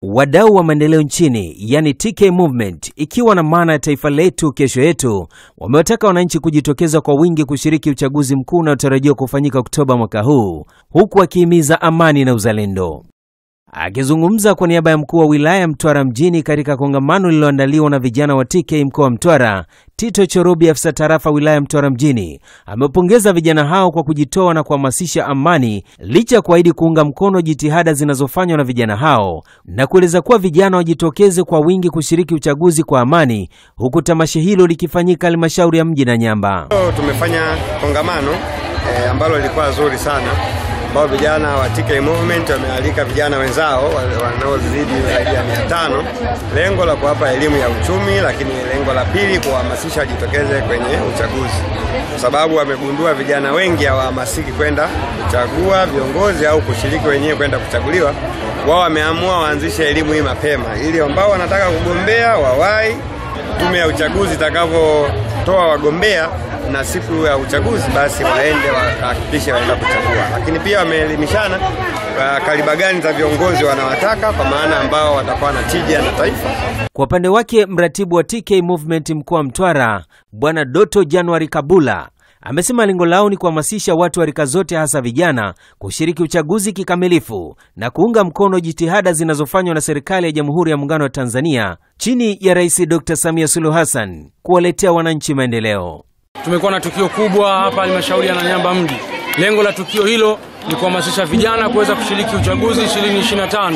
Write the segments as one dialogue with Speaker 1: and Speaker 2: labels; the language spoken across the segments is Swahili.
Speaker 1: Wadau wa maendeleo nchini, yani TK Movement, ikiwa na maana ya taifa letu kesho yetu, wamewataka wananchi kujitokeza kwa wingi kushiriki uchaguzi mkuu unaotarajiwa kufanyika Oktoba mwaka huu, huku wakihimiza amani na uzalendo. Akizungumza kwa niaba ya mkuu wa wilaya Mtwara mjini katika kongamano lililoandaliwa na vijana wa TK mkoa wa Mtwara, Tito Chorobi, afisa tarafa wilaya Mtwara mjini, amepongeza vijana hao kwa kujitoa na kuhamasisha amani licha ya kuahidi kuunga mkono jitihada zinazofanywa na vijana hao, na kueleza kuwa vijana wajitokeze kwa wingi kushiriki uchaguzi kwa amani, huku tamasha hilo likifanyika halmashauri ya mji Nanyamba.
Speaker 2: Tumefanya kongamano ambalo lilikuwa zuri sana, ambao vijana wa TK Movement wamealika vijana wenzao wanaozidi zaidi ya 500. Lengo la kuwapa elimu ya uchumi, lakini lengo la pili kuhamasisha wajitokeze kwenye uchaguzi, kwa sababu wamegundua vijana wengi hawahamasiki kwenda kuchagua viongozi au kushiriki wenyewe kwenda kuchaguliwa. Wao wameamua waanzishe elimu hii mapema, ili ambao wanataka kugombea wawahi tume ya uchaguzi itakavyotoa wagombea, na siku ya uchaguzi basi waende wahakikishe waenda kuchagua. Lakini pia wameelimishana kaliba gani za viongozi wanawataka, kwa maana ambao watakuwa na tija na taifa.
Speaker 1: Kwa upande wake, mratibu wa TK Movement mkoa wa Mtwara, Bwana Doto Januari Kabula, amesema lengo lao ni kuhamasisha watu wa rika zote, hasa vijana, kushiriki uchaguzi kikamilifu na kuunga mkono jitihada zinazofanywa na serikali ya Jamhuri ya Muungano wa Tanzania chini ya Rais Dr. Samia Suluhu Hassan kuwaletea wananchi maendeleo.
Speaker 3: Tumekuwa na tukio kubwa hapa halmashauri ya Nanyamba mji. Lengo la tukio hilo ni kuhamasisha vijana kuweza kushiriki uchaguzi 2025.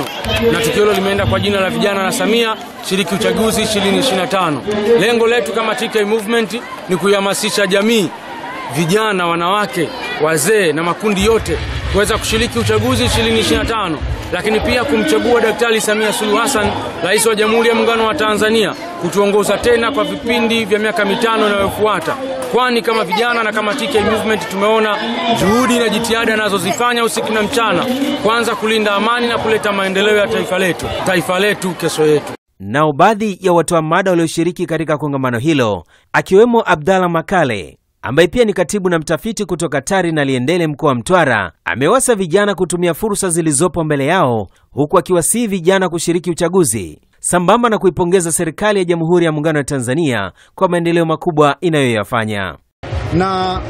Speaker 3: Na tukio hilo limeenda kwa jina la vijana na Samia shiriki uchaguzi 2025. Lengo letu kama TK Movement ni kuhamasisha jamii, vijana, wanawake, wazee na makundi yote kuweza kushiriki uchaguzi 2025, lakini pia kumchagua Daktari Samia Suluhu Hassan, Rais wa Jamhuri ya Muungano wa Tanzania, kutuongoza tena kwa vipindi vya miaka 5 inayofuata. Kwani kama vijana na kama TK Movement tumeona juhudi na jitihada anazozifanya usiku na mchana, kwanza kulinda amani na kuleta maendeleo ya taifa letu kesho yetu.
Speaker 1: Nao baadhi ya watu wa mada walioshiriki katika kongamano hilo, akiwemo Abdalla Makale ambaye pia ni katibu na mtafiti kutoka TARI na Liendele mkoa wa Mtwara, amewasa vijana kutumia fursa zilizopo mbele yao, huku akiwasihi vijana kushiriki uchaguzi sambamba na kuipongeza serikali ya Jamhuri ya Muungano wa Tanzania kwa maendeleo makubwa inayoyafanya.
Speaker 4: Na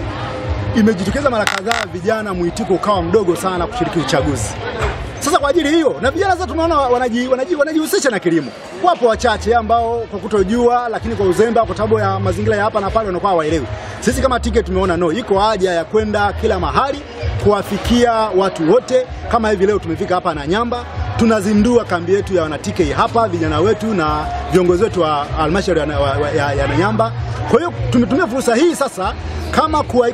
Speaker 4: imejitokeza mara kadhaa vijana muitiko ukawa mdogo sana kushiriki uchaguzi. Sasa kwa ajili hiyo, na vijana sasa tunaona wanajihusisha na kilimo. Wapo wachache ambao kwa kutojua, lakini kwa uzembe, kwa sababu ya mazingira ya hapa na pale wanakuwa hawaelewi. Sisi kama TK tumeona iko haja ya kwenda kila mahali kuwafikia watu wote. Kama hivi leo tumefika hapa Nanyamba, tunazindua kambi yetu ya wana TK hapa, vijana wetu na viongozi wetu wa halmashauri ya Nanyamba. Kwa hiyo tumetumia fursa hii sasa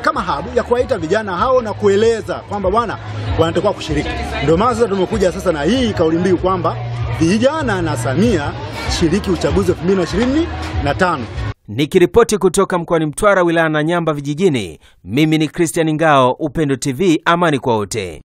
Speaker 4: kama habu ya kuwaita vijana hao na kueleza kwamba bwana wanatakiwa kushiriki. Ndio maana sasa tumekuja sasa na hii kauli mbiu kwamba vijana na Samia shiriki uchaguzi 2025.
Speaker 1: Nikiripoti kutoka mkoani Mtwara, wilaya Nanyamba vijijini, mimi ni Christian Ngao, Upendo TV, amani kwa wote.